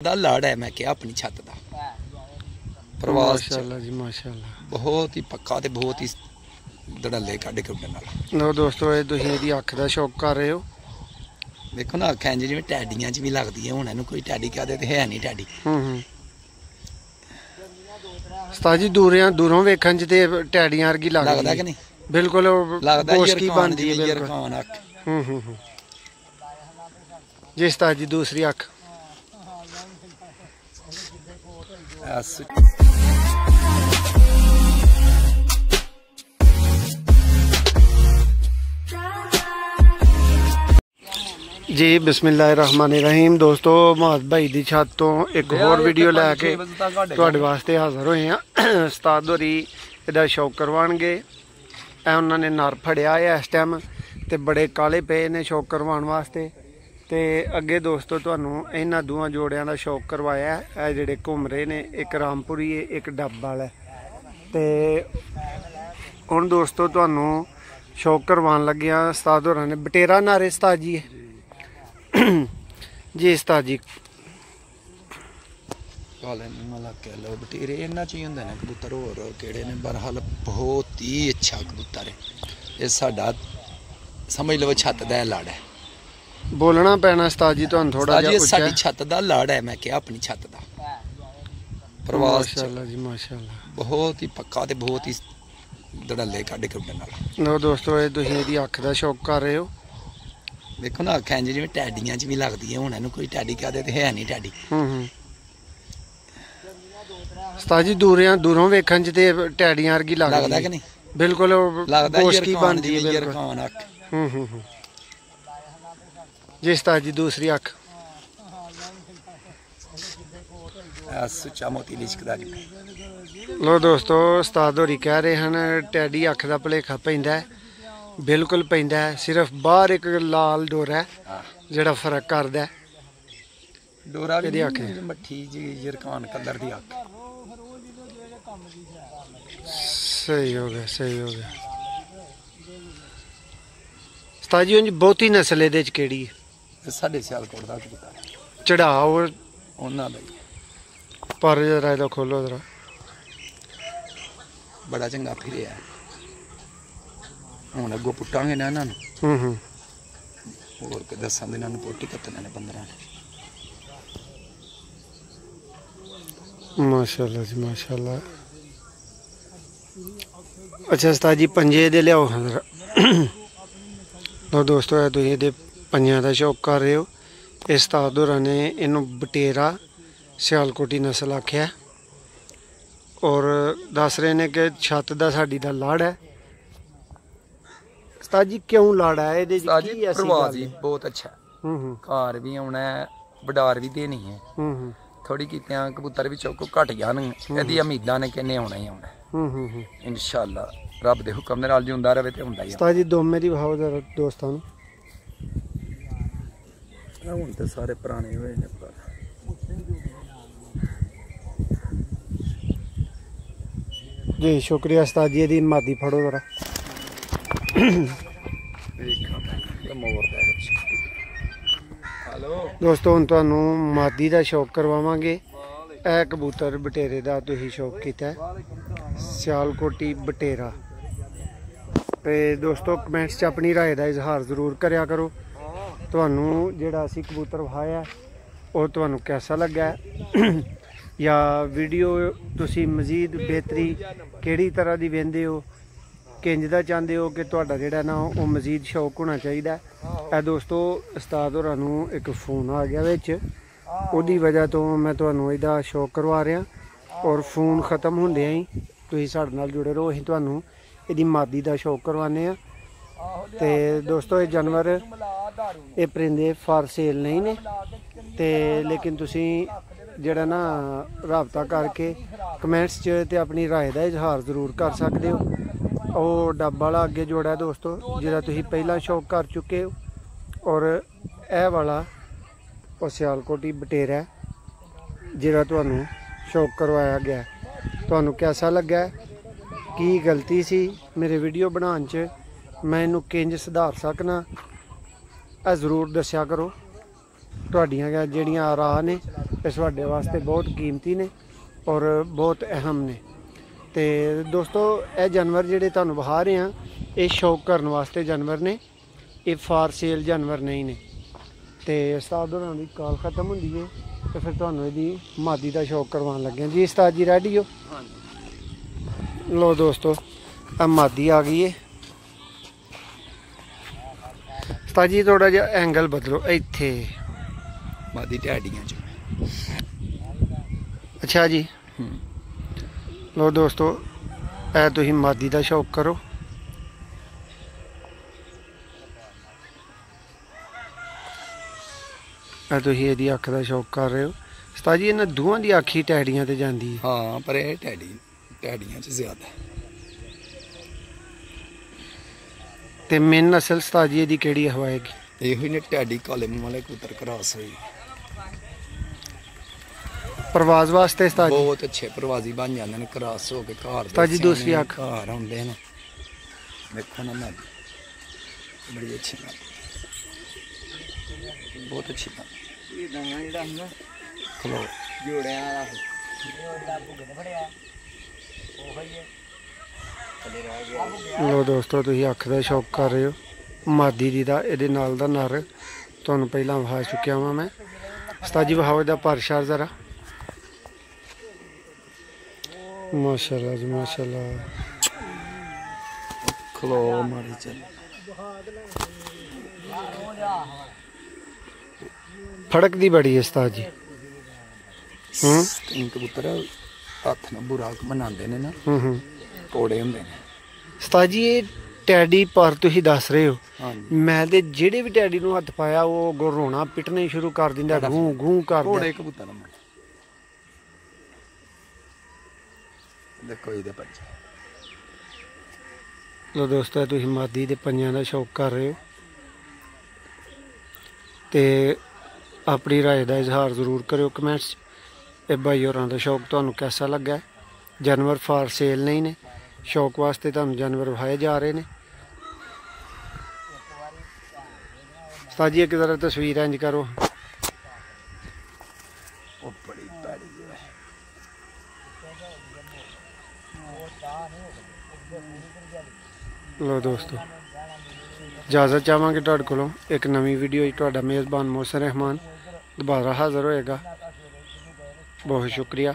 ਦਾ ਲਾੜ है मैं क्या अपनी छत दा प्रवास माशाअल्लाह जी माशाअल्लाह बहुत ही पक्का ते बहुत ही धड़ल्ले कढ़ के उड़न वाला। लो दोस्तों ये तुसीं इहदी अख दा शौक कर रहे हो। देखो ना अखां जिवें टैडियां च भी लगदी है, हुण इहनूं कोई टैडी कहदे ते है नहीं टैडी। उस्ताद जी दूरों वेखण च ते टैडियां वर्गी लगदा कि नहीं? बिल्कुल लगदा गोश्त बनदी है बिल्कुल। यरखान अख जी उस्ताद जी दूसरी अख जी बिस्मिल्लाहिर्रहमानिर्रहीम। दोस्तों महद भाई की छत तो एक होर वीडियो लैके तुहाडे वास्ते हाज़र होए हैं। उस्ताद होरी इहदा शौक करवाणगे। उन्होंने नर फड़िया है इस टाइम ते बड़े काले पे ने शौक करवाने वास्ते। ते अगे दोस्तों तुहानू इन्हां दोवां जोड़ियां दा शौक करवाया है जिहड़े घूम रहे ने, एक रामपुरी है एक डब वाला है। ते हुण दोस्तों तुहानू शौक करवान लगे हाँ उस्ताद होरां ने बटेरा नारे उस्ताद जी जी उस्ताद जी बटेरे इन्हां च ही हुंदे ने कबूतर, होर किहड़े ने? बहरहाल बहुत ही अच्छा कबूतर है ये साडा, समझ लो छत दा लाड़ है। बोलना पैना उस्ताद जी तुहानू थोड़ा जिहा साडी छत दा लाड़ है मैं क्या अपनी छत दा प्रवास माशाअल्लाह जी माशाअल्लाह बहुत ही पक्का ते बहुत ही धड़ल्ले कढ़ के उड़न वाला। लो दोस्तों ये तुसीं इहदी अख दा शौक कर रहे हो। देखो ना अखां जिवें टैडियां च भी लगदी है, हुण इहनूं कोई टैडी कहदे ते है नहीं टैडी। उस्ताद जी दूरों वेखण च ते टैडियां वर्गी लगदा कि नहीं? बिल्कुल गोश्त बनदी है बिल्कुल। यरखान अख जी उस्ताद जी दूसरी अख सुच्चा मोती लिशकदा जी। लो दोस्तों उस्ताद होरी कह रहे हैं टैडी अख दा भुलेखा पैंदा है, बिल्कुल पैंदा है। सिर्फ बाहर एक लाल डोरा है जिहड़ा फर्क करदा है। डोरा भी मट्ठी जी यरखान कलर दी अख। सही हो गया सही हो गया। उस्ताद जी उंज बहुती नस्ल इहदे च किहड़ी है? साढ़े सियालकोट दा कबूतर चढ़ाओ उन्हां दा पर जरा इहदा खोलो जरा, बड़ा चंगा फिरिया। हुण अगों पुट्टांगे ना इन्हां नूं, होर 10 दिनां नूं पोटी कत्तने ने 15 ने। माशाअल्लाह जी माशाअल्लाह। अच्छा उस्ताद जी पंजे दे लियाओ जरा। लो दोस्तों ये तुसीं इहदे पंजां दा शौक कर रहे हो। इस उस्ताद होरां ने इनू बटेरा सियालकोटी नस्ल आख्या और दस रहे ने कि छत दा साडी दा लाड़ है। उस्ताद जी क्यों लाड़ है इहदे च? की ऐसी प्रवास जी बहुत अच्छा है। घर भी आउणा है, बडार भी देनी है। थोड़ी कीतियां कबूतर भी चौको घट जान, इहदी उम्मीदां ने कि इन्ने आउणा ही आउणा इंशाअल्लाह। रब दे हुक्म दे नाल जिंदा रहे ते हुंदा ही। उस्ताद जी दोमे दी विखाओ जरा दोस्तां नूं। हुण ते सारे पुराने होए ने। जी शुक्रिया उस्ताद जी। दी मादी फड़ो जरा। दोस्तों हुण तुहानू मादी दा शौक करवावांगे। ए कबूतर बटेरे दा तुसीं शौक कीता सियालकोटी बटेरा। ते दोस्तों कमेंट्स च अपनी राय दा इजहार जरूर करया करो। तुहानू जिहड़ा असीं कबूतर विखाया ओह तुहानू कैसा लग्गा या वीडियो तुसी मजीद बेहतरी किहड़ी तरह दी वेंदे हो, किंज दा चाहते हो कि तुहाडा जिहड़ा ना वो मजीद शौक होना चाहिए। ए दोस्तों उस्ताद होरां नू एक फोन आ गया विच, उहदी वजह तो मैं तुहानू इहदा शौक करवा रहा। और फोन खत्म होंदियां ही तुसीं साडे नाल जुड़े रहो, असीं तुहानू इहदी मादी दा शौक करवाने आ। ते दोस्तों ये जानवर ये परिंदे फॉर सेल नहीं ने ते, लेकिन तुसीं जिहड़ा ना राबता करके कमेंट्स च ते अपनी राय दा इजहार जरूर कर सकते हो। ਉਹ ਡੱਬ वाला अगे जोड़ा दोस्तों जिहड़ा तुसीं पहला शौक कर चुके हो। और यह वाला ਉਹ सियालकोटी बटेरा जिहड़ा तुहानू शौक करवाया गया। तुहानू कैसा लगा? की गलती सी मेरे वीडियो बनाने च? मैं इनू किंज सुधार सकना? जरूर दस्या करो। तुहाडियां जेहड़ियां राह ने ਇਹ ਤੁਹਾਡੇ ਵਾਸਤੇ ਬਹੁਤ ਕੀਮਤੀ ਨੇ ਔਰ ਬਹੁਤ ਅਹਿਮ ਨੇ। ਤੇ ਦੋਸਤੋ ਇਹ ਜਾਨਵਰ ਜਿਹੜੇ ਤੁਹਾਨੂੰ ਵਿਖਾ ਰਹੇ ਆ ਇਹ ਸ਼ੌਕ ਕਰਨ ਵਾਸਤੇ ਜਾਨਵਰ ਨੇ, ਇਹ ਫਾਰ ਸੇਲ ਜਾਨਵਰ ਨਹੀਂ ਨੇ। ਤੇ ਉਸਤਾਦ ਹੋਰਾਂ ਦੀ ਕਾਲ ਖਤਮ ਹੁੰਦੀ ਹੈ ਤੇ ਫਿਰ ਤੁਹਾਨੂੰ ਇਹਦੀ ਮਾਦੀ ਦਾ ਸ਼ੌਕ ਕਰਵਾਉਣ ਲੱਗੇ ਹਾਂ ਜੀ। ਉਸਤਾਦ ਜੀ ਰੈਡੀ ਹੋ? ਲੋ ਦੋਸਤੋ ਆ ਮਾਦੀ ਆ ਗਈ ਹੈ। ਉਸਤਾਦ ਜੀ ਥੋੜਾ ਜਿਹਾ ਐਂਗਲ ਬਦਲੋ ਇੱਥੇ। ਮਾਦੀ ਢਾਡੀਆਂ ਚ। ਅੱਛਾ ਜੀ। ਲੋ ਦੋਸਤੋ ਇਹ ਤੁਸੀਂ ਮਾਦੀ ਦਾ ਸ਼ੌਕ ਕਰੋ। ਇਹ ਤੁਸੀਂ ਇਹਦੀ ਅੱਖ ਦਾ ਸ਼ੌਕ ਕਰ ਰਹੇ ਹੋ। ਉਸਤਾਦ ਜੀ ਇਹਨਾਂ ਦੋਵਾਂ ਦੀ ਅੱਖ ਹੀ ਟੈਡੀਆਂ ਤੇ ਜਾਂਦੀ ਹੈ। ਹਾਂ ਪਰ ਇਹ ਢਾਡੀਆਂ ਚ ਜ਼ਿਆਦਾ। ਤੇ ਮੇਨ ਨਸਲ ਉਸਤਾਦ ਜੀ ਇਹਦੀ ਕਿਹੜੀ ਹਵਾਏਗੀ? ਇਹੋ ਹੀ ਨੇ ਢਾਡੀ ਕਾਲੇ ਮੂੰਹ ਵਾਲੇ ਕਬੂਤਰ ਕਰਾਸ ਹੋਈ। ਪ੍ਰਵਾਜ਼ ਵਾਸਤੇ ਉਸਤਾਦ ਜੀ ਬਹੁਤ ਅੱਛੇ ਪ੍ਰਵਾਜ਼ੀ ਬਣ ਜਾਂਦੇ ਨੇ ਕਰਾਸ ਹੋ ਕੇ ਘਰ। ਉਸਤਾਦ ਜੀ ਦੂਸਰੀ ਅੱਖ ਘਰ ਆਉਂਦੇ ਨੇ। ਦੇਖੋ ਨਾ ਮੈਂ ਬੜੀ ਅੱਛੀ ਬਾਤ, ਬਹੁਤ ਅੱਛੀ ਬਾਤ। ਇਹ ਦਾਣਾ ਜਿਹੜਾ ਹੁੰਦਾ ਖਲੋ ਜੋੜਿਆਂ ਵਾਲਾ ਲੋ ਦੋਸਤੋ ਤੁਸੀਂ ਅੱਖ ਦਾ ਸ਼ੌਕ ਕਰ ਰਹੇ ਹੋ ਮਾਦੀ ਦੀ ਦਾ। ਇਹਦੇ ਨਾਲ ਦਾ ਨਰ ਤੁਹਾਨੂੰ ਪਹਿਲਾਂ ਵਿਖਾ ਚੁੱਕਿਆ ਵਾਂ ਮੈਂ। ਉਸਤਾਦ ਜੀ ਵਿਖਾਓ ਇਹਦਾ ਪਰਸ਼ਾਰ ਜ਼ਰਾ। ਮਾਸ਼ਾਅੱਲਾ ਜੀ ਮਾਸ਼ਾਅੱਲਾ। ਖਲੋ ਮਾਰੀ ਚੱਲ। ਫੜਕਦੀ ਬੜੀ ਹੈ ਉਸਤਾਦ ਜੀ। ਤਿੰਨ ਕਬੂਤਰ ਹੱਥ ਨਾਲ ਬੁਰਾਕ ਬਣਾਉਂਦੇ ਨੇ ਨਾ, ਕੋੜੇ ਹੁੰਦੇ ਨੇ। ਉਸਤਾਦ ਜੀ ਇਹ ਟੈਡੀ ਪਰ ਤੁਸੀਂ ਦੱਸ ਰਹੇ ਹੋ, ਹਾਂਜੀ ਮੈਂ ਤੇ ਜਿਹੜੇ ਵੀ ਟੈਡੀ ਨੂੰ ਹੱਥ ਪਾਇਆ ਉਹ ਅੱਗੋਂ ਰੋਣਾ ਪਿੱਟਣਾ ਹੀ ਸ਼ੁਰੂ ਕਰ ਦਿੰਦਾ, ਗੂੰ ਗੂੰ ਕਰਦਾ। ਕੋੜੇ ਕਬੂਤਰ ਨੇ ਦੇਖੋ ਇਹਦੇ ਬੱਚੇ। ਲੋ ਦੋਸਤੋ ਤੁਸੀਂ ਮਾਦੀ ਦੇ ਪੰਜਾਂ ਦਾ ਸ਼ੌਕ ਕਰ ਰਹੇ ਹੋ ਤੇ ਆਪਣੀ ਰਾਏ ਦਾ ਇਜ਼ਹਾਰ ਜ਼ਰੂਰ ਕਰਿਓ ਕਮੈਂਟਸ 'ਚ। ਇਹ ਭਾਈ ਹੋਰਾਂ ਦਾ ਸ਼ੌਕ ਤੁਹਾਨੂੰ ਕਿਹਦਾ ਲੱਗਾ? ਜਾਨਵਰ ਫਾਰ ਸੇਲ ਨਹੀਂ ਨੇ, ਸ਼ੌਕ ਵਾਸਤੇ ਤੁਹਾਨੂੰ ਜਾਨਵਰ ਵਿਖਾਏ ਜਾ ਰਹੇ ਨੇ। ਉਸਤਾਦ ਜੀ ਇੱਕ ਜ਼ਰਾ ਤਸਵੀਰ ਇੰਜ ਕਰੋ। ਉਹ ਬੜੀ ਭੈੜੀ ਹੈ। ਲੋ ਦੋਸਤੋ ਇਜਾਜ਼ਤ ਚਾਹਾਂਗੇ ਤੁਹਾਡੇ ਕੋਲੋਂ। ਇੱਕ ਨਵੀਂ ਵੀਡੀਓ 'ਚ ਤੁਹਾਡਾ ਮੇਜ਼ਬਾਨ ਮੋਹਸਿਨ ਰਹਿਮਾਨ ਦੁਬਾਰਾ ਹਾਜ਼ਰ ਹੋਏਗਾ। ਬਹੁਤ ਸ਼ੁਕਰੀਆ।